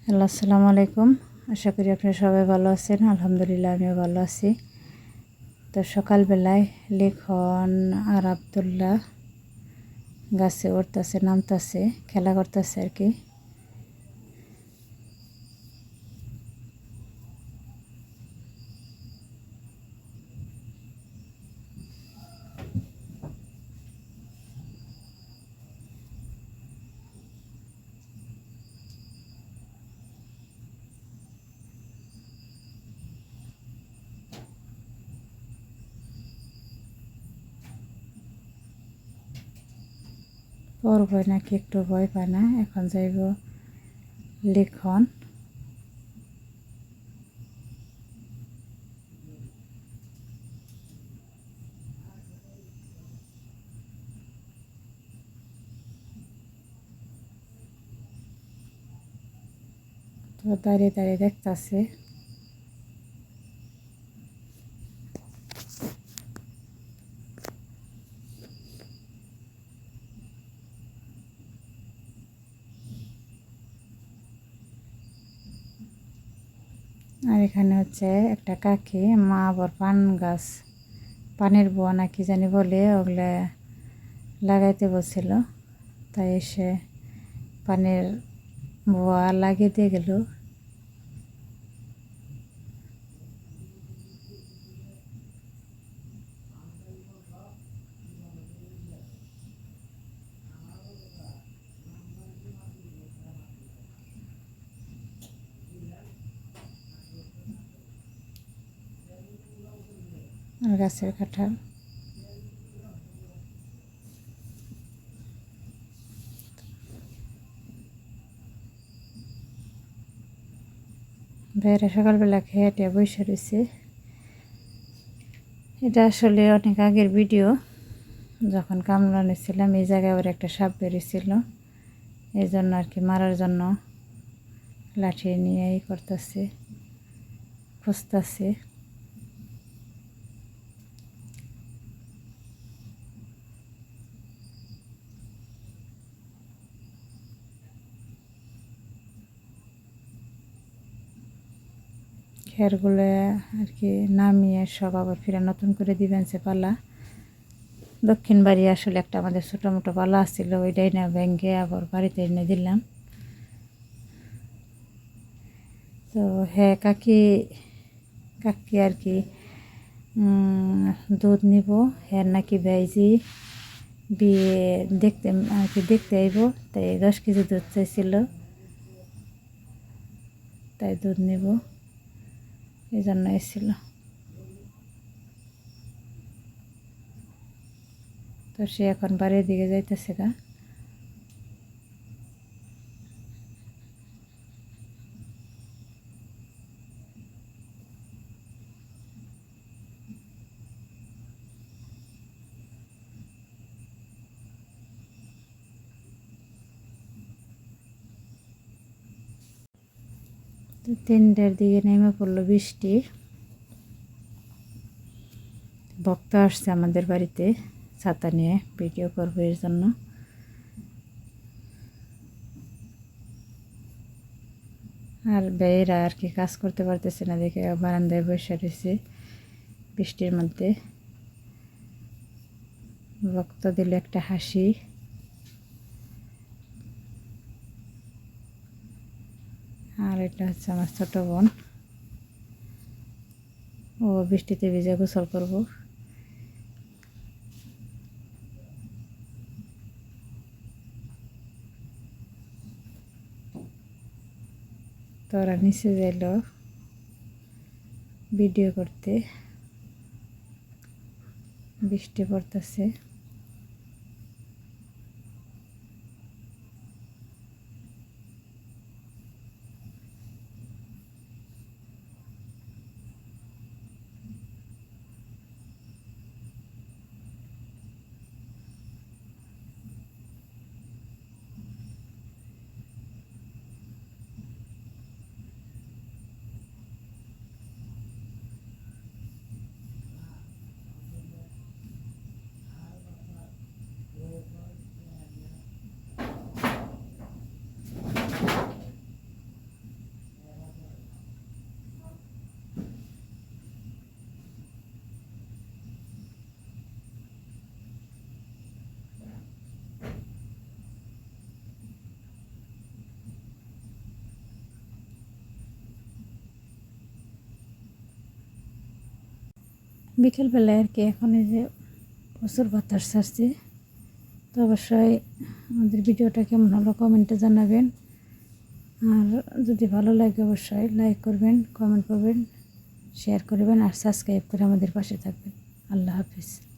Hello, আসসালামু আলাইকুম। আশা করি আপনারা সবাই ভালো আছেন। আলহামদুলিল্লাহ আমিও ভালো আছি। তো সকালবেলায় লিখন আর আব্দুল্লাহ গাছে উঠতেছে, নামতেছে, খেলা করতেছে আর কি। ওর ভয় নাকি একটু ভয় পায় না। এখন যাইব লিখন। তো দাঁড়িয়ে দাঁড়িয়ে দেখতেছে। আর এখানে হচ্ছে একটা কাকি মা আবার পান গাছ, পানের বোয়া না কি জানি বলে, ওগুলা লাগাইতে বলছিল। তাই এসে পানের বোয়া লাগিয়ে দিয়ে গেল। আর গাছের কাঁঠাল বাইরে সকালবেলা খেয়ে টেয়ে বসে রয়েছে। এটা আসলে অনেক আগের ভিডিও। যখন কামরানে ছিলাম এই জায়গায় আবার একটা সাপ বেরিয়েছিল, এই জন্য আর কি মারার জন্য লাঠি নিয়ে করতেছে, খুঁজতেছে। খেরগুলো আর কি নামিয়ে সব আবার ফিরে নতুন করে দিবেন সে পালা। দক্ষিণ বাড়ি আসলে একটা আমাদের ছোটো মোটো পালা আসছিল, ওইটাই না ব্যাঙ্গে আবার বাড়িতে এনে দিলাম। তো হ্যাঁ, কাকি কাকি আর কি দুধ নিব। হ্যাঁ নাকি ভাইজি বিয়ে দেখতে আর কি দেখতে আইব, তাই 10 কেজি দুধ চাইছিল, তাই দুধ নিব এই জন্য এসেছিল। তো সে এখন বাড়ির দিকে যাইতেছে গা। তো 3টার দিকে নেমে পড়লো বৃষ্টি। ভক্ত আসছে আমাদের বাড়িতে ছাতা নিয়ে, ভিডিও করবো এর জন্য। আর বেয়েরা আর কি কাজ করতে পারতেছে না দেখে বারান্দায় বসে রয়েছে বৃষ্টির মধ্যে। ভক্ত দিল একটা হাসি। আর এটা হচ্ছে আমার ছোট বোন, ও বৃষ্টিতে ভিজে গোসল করবো। তো ওরা নিচে যাইল ভিডিও করতে, বৃষ্টি পড়তেছে। বিকেলবেলায় আর কি। এখন এই যে প্রচুর বাতাস ছাড়ছে। তো অবশ্যই আমাদের ভিডিওটা কেমন হলো কমেন্টে জানাবেন। আর যদি ভালো লাগে অবশ্যই লাইক করবেন, কমেন্ট করবেন, শেয়ার করবেন আর সাবস্ক্রাইব করে আমাদের পাশে থাকবেন। আল্লাহ হাফিজ।